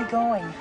going?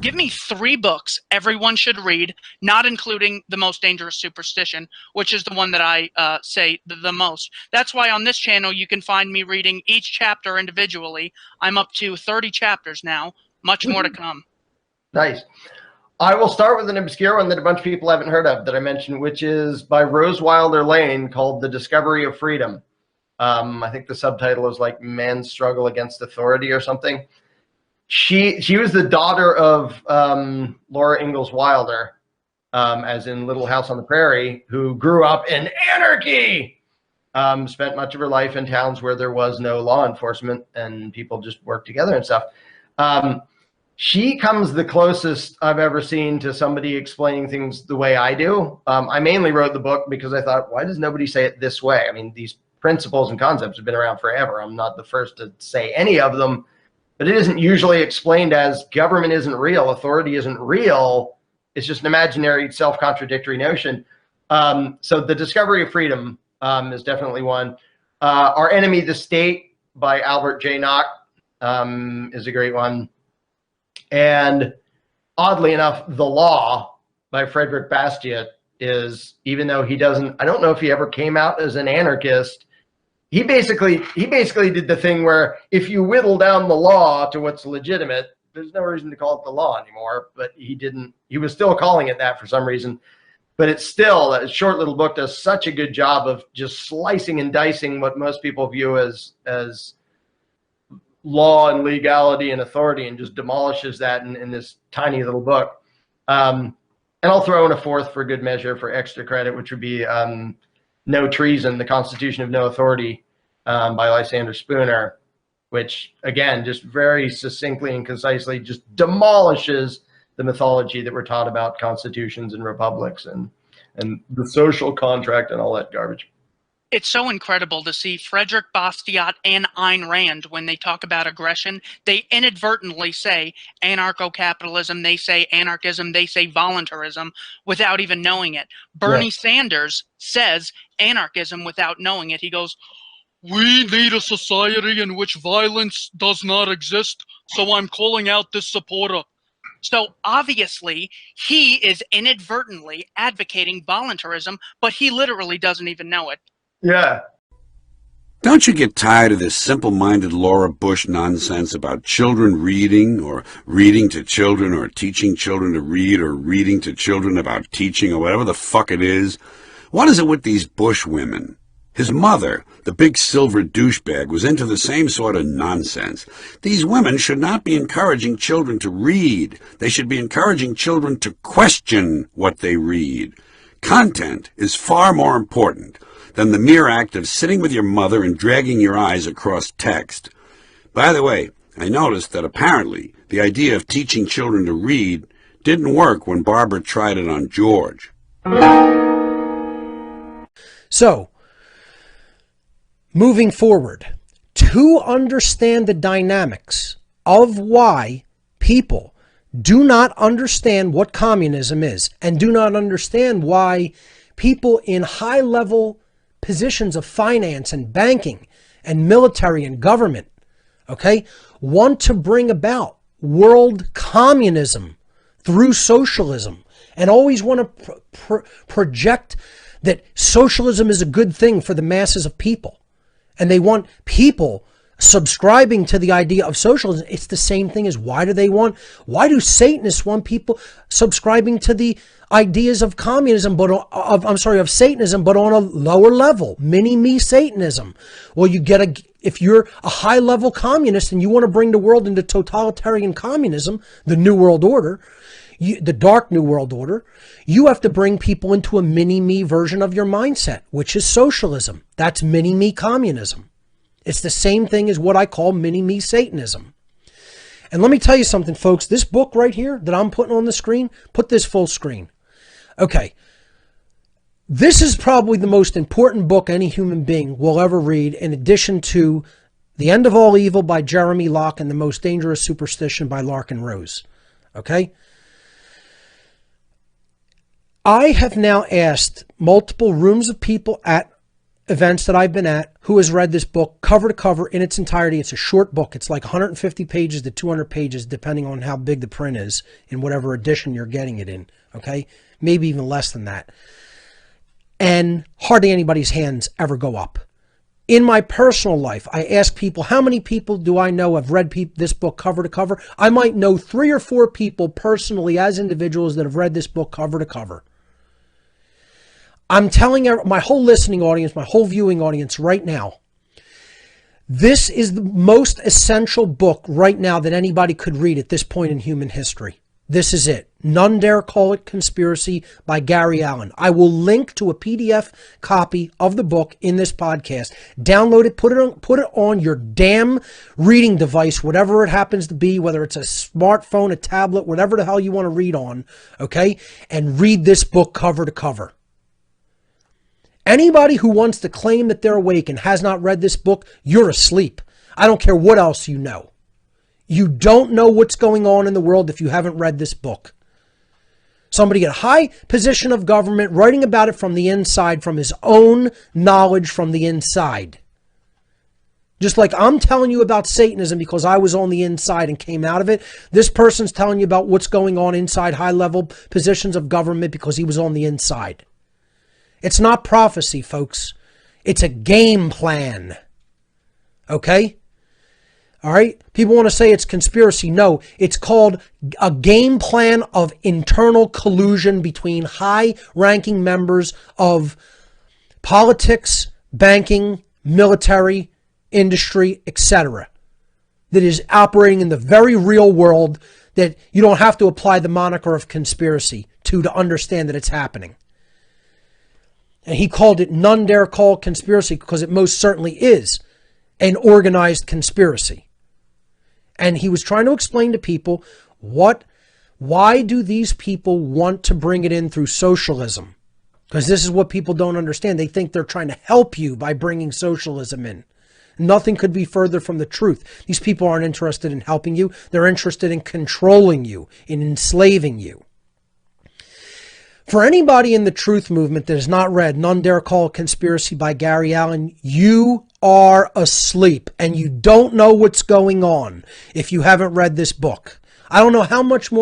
Give me 3 books everyone should read, not including The Most Dangerous Superstition, which is the one that I say the most. That's why on this channel you can find me reading each chapter individually. I'm up to 30 chapters now, much more to come. Nice. I will start with an obscure one that a bunch of people haven't heard of that I mentioned, which is by Rose Wilder Lane, called The Discovery of Freedom. I think the subtitle is like Man's Struggle Against Authority or something. She was the daughter of Laura Ingalls Wilder, as in Little House on the Prairie, who grew up in anarchy, spent much of her life in towns where there was no law enforcement and people just worked together and stuff. She comes the closest I've ever seen to somebody explaining things the way I do. I mainly wrote the book because I thought, why does nobody say it this way? I mean, these principles and concepts have been around forever. I'm not the first to say any of them. But it isn't usually explained as government isn't real, authority isn't real. It's just an imaginary, self-contradictory notion. So The Discovery of Freedom is definitely one. Our Enemy, the State by Albert J. Nock is a great one. And oddly enough, The Law by Frederick Bastiat is, even though he doesn't, I don't know if he ever came out as an anarchist, he basically did the thing where if you whittle down the law to what's legitimate, there's no reason to call it the law anymore. But he didn't. He was still calling it that for some reason. But it's still, a short little book does such a good job of just slicing and dicing what most people view as law and legality and authority, and just demolishes that in this tiny little book. And I'll throw in a fourth for good measure for extra credit, which would be No Treason, The Constitution of No Authority by Lysander Spooner, which, again, just very succinctly and concisely just demolishes the mythology that we're taught about constitutions and republics and the social contract and all that garbage. It's so incredible to see Frederick Bastiat and Ayn Rand, when they talk about aggression, they inadvertently say anarcho-capitalism, they say anarchism, they say voluntarism without even knowing it. Bernie Sanders says anarchism without knowing it. He goes, "We need a society in which violence does not exist, so I'm calling out this supporter." So obviously he is inadvertently advocating voluntarism, but he literally doesn't even know it. Yeah. Don't you get tired of this simple-minded Laura Bush nonsense about children reading, or reading to children, or teaching children to read, or reading to children about teaching, or whatever the fuck it is? What is it with these Bush women? His mother, the big silver douchebag, was into the same sort of nonsense. These women should not be encouraging children to read. They should be encouraging children to question what they read. Content is far more important than the mere act of sitting with your mother and dragging your eyes across text. By the way, I noticed that apparently the idea of teaching children to read didn't work when Barbara tried it on George. So, moving forward, to understand the dynamics of why people do not understand what communism is, and do not understand why people in high-level positions of finance and banking and military and government, okay, want to bring about world communism through socialism, and always want to project that socialism is a good thing for the masses of people. And they want people subscribing to the idea of socialism. It's the same thing as why do Satanists want people subscribing to the ideas of communism, but of Satanism, but on a lower level, mini-me Satanism? Well, if you're a high-level communist and you want to bring the world into totalitarian communism, the New World Order, the dark New World Order, you have to bring people into a mini-me version of your mindset, which is socialism. That's mini-me communism. It's the same thing as what I call mini-me Satanism. And let me tell you something, folks. This book right here that I'm putting on the screen, put this full screen. Okay. This is probably the most important book any human being will ever read, in addition to The End of All Evil by Jeremy Locke and The Most Dangerous Superstition by Larken Rose. Okay? I have now asked multiple rooms of people at events that I've been at who has read this book cover to cover in its entirety. It's a short book. It's like 150 pages to 200 pages, depending on how big the print is in whatever edition you're getting it in. Okay? Maybe even less than that. And hardly anybody's hands ever go up. In my personal life, I ask people, how many people do I know have read this book cover to cover? I might know 3 or 4 people personally as individuals that have read this book cover to cover. I'm telling my whole listening audience, my whole viewing audience right now, this is the most essential book right now that anybody could read at this point in human history. This is it. None Dare Call It Conspiracy by Gary Allen. I will link to a PDF copy of the book in this podcast. Download it, put it on your damn reading device, whatever it happens to be, whether it's a smartphone, a tablet, whatever the hell you want to read on, okay? And read this book cover to cover. Anybody who wants to claim that they're awake and has not read this book, you're asleep. I don't care what else you know. You don't know what's going on in the world if you haven't read this book. Somebody at a high position of government writing about it from the inside, from his own knowledge from the inside. Just like I'm telling you about Satanism because I was on the inside and came out of it, this person's telling you about what's going on inside high-level positions of government because he was on the inside. It's not prophecy, folks. It's a game plan. Okay? All right? People want to say it's conspiracy. No, it's called a game plan of internal collusion between high-ranking members of politics, banking, military, industry, etc. that is operating in the very real world that you don't have to apply the moniker of conspiracy to understand that it's happening. And he called it None Dare Call Conspiracy because it most certainly is an organized conspiracy. And he was trying to explain to people why do these people want to bring it in through socialism? Because this is what people don't understand. They think they're trying to help you by bringing socialism in. Nothing could be further from the truth. These people aren't interested in helping you. They're interested in controlling you, in enslaving you. For anybody in the truth movement that has not read None Dare Call Conspiracy by Gary Allen, you are asleep and you don't know what's going on if you haven't read this book. I don't know how much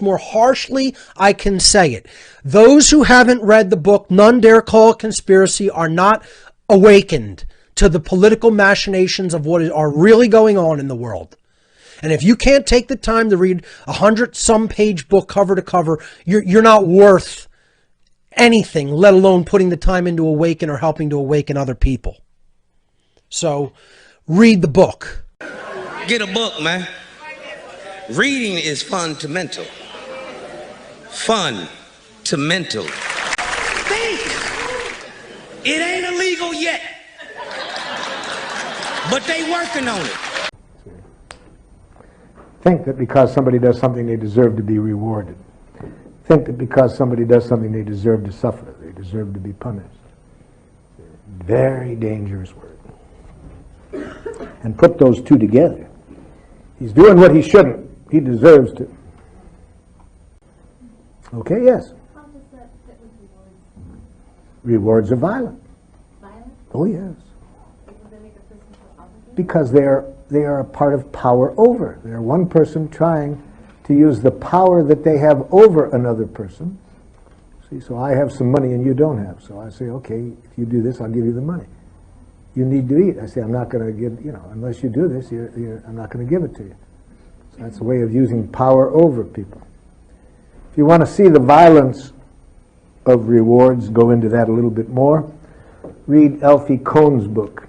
more harshly I can say it. Those who haven't read the book None Dare Call Conspiracy are not awakened to the political machinations of what are really going on in the world. And if you can't take the time to read 100-some page book cover to cover, you're not worth anything, let alone putting the time into awaken or helping to awaken other people. So, read the book. Get a book, man. Reading is fundamental. Fun to mental. Think. It ain't illegal yet. But they working on it. Think that because somebody does something, they deserve to be rewarded. Think that because somebody does something, they deserve to suffer. They deserve to be punished. Very dangerous word. And put those two together. He's doing what he shouldn't. He deserves to. Okay, yes? How does that fit with rewards? Rewards are violent. Violent? Oh, yes. Because they make a person feel obligated? Because they are a part of power over. They're one person trying to use the power that they have over another person. See, so I have some money and you don't have. So I say, okay, if you do this, I'll give you the money. You need to eat. I say, I'm not going to give, unless you do this, I'm not going to give it to you. So that's a way of using power over people. If you want to see the violence of rewards, go into that a little bit more. Read Alfie Kohn's book.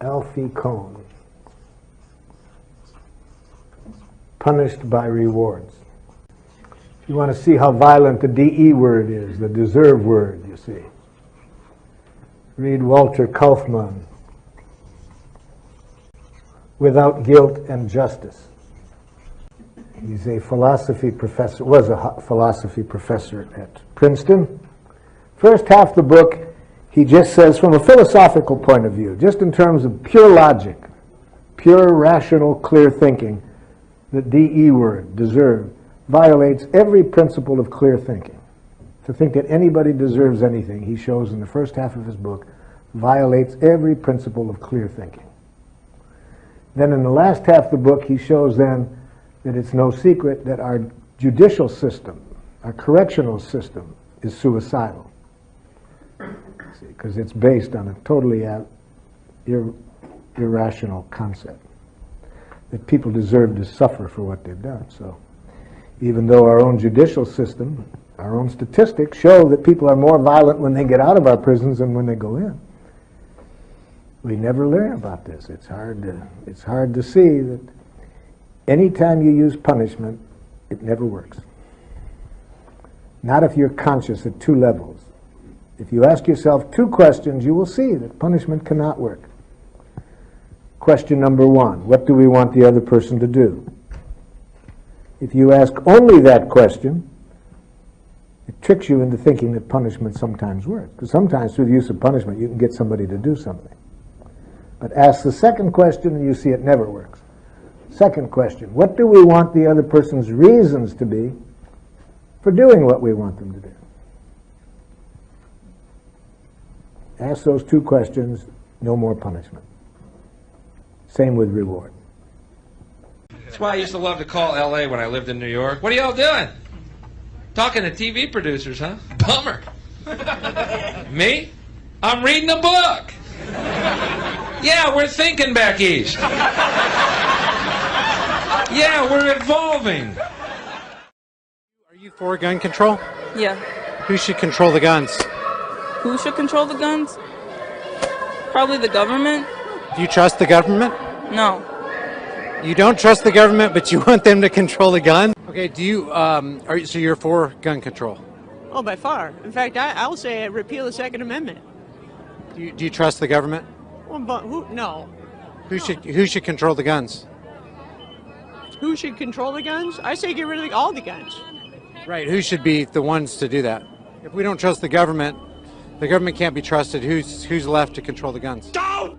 Alfie Kohn. punished by rewards. If you want to see how violent the DE word is, the deserve word, you see, read Walter Kaufmann, Without Guilt and Justice. He's a philosophy professor, was a philosophy professor at Princeton. First half of the book, he just says from a philosophical point of view, just in terms of pure logic, pure rational, clear thinking, the DE word, deserve, violates every principle of clear thinking. To think that anybody deserves anything, he shows in the first half of his book, violates every principle of clear thinking. Then in the last half of the book, he shows then that it's no secret that our judicial system, our correctional system, is suicidal. Because it's based on a totally irrational concept that people deserve to suffer for what they've done. So even though our own judicial system, our own statistics show that people are more violent when they get out of our prisons than when they go in, we never learn about this. It's hard to see that anytime you use punishment, it never works. Not if you're conscious at two levels. If you ask yourself two questions, you will see that punishment cannot work. Question number one, what do we want the other person to do? If you ask only that question, it tricks you into thinking that punishment sometimes works. Because sometimes through the use of punishment, you can get somebody to do something. But ask the second question and you see it never works. Second question, what do we want the other person's reasons to be for doing what we want them to do? Ask those two questions, no more punishment. Same with reward. That's why I used to love to call LA when I lived in New York. What are y'all doing? Talking to TV producers, huh? Bummer. Me? I'm reading a book. Yeah, we're thinking back east. Yeah, we're evolving. Are you for gun control? Yeah. Who should control the guns? Who should control the guns? Probably the government. Do you trust the government? No. You don't trust the government, but you want them to control the gun? Okay, do you, so you're for gun control? Oh, by far. In fact, I'll say repeal the Second Amendment. Do you trust the government? Well, but no. Who should control the guns? Who should control the guns? I say get rid of all the guns. Right, who should be the ones to do that? If we don't trust the government can't be trusted. Who's left to control the guns? Don't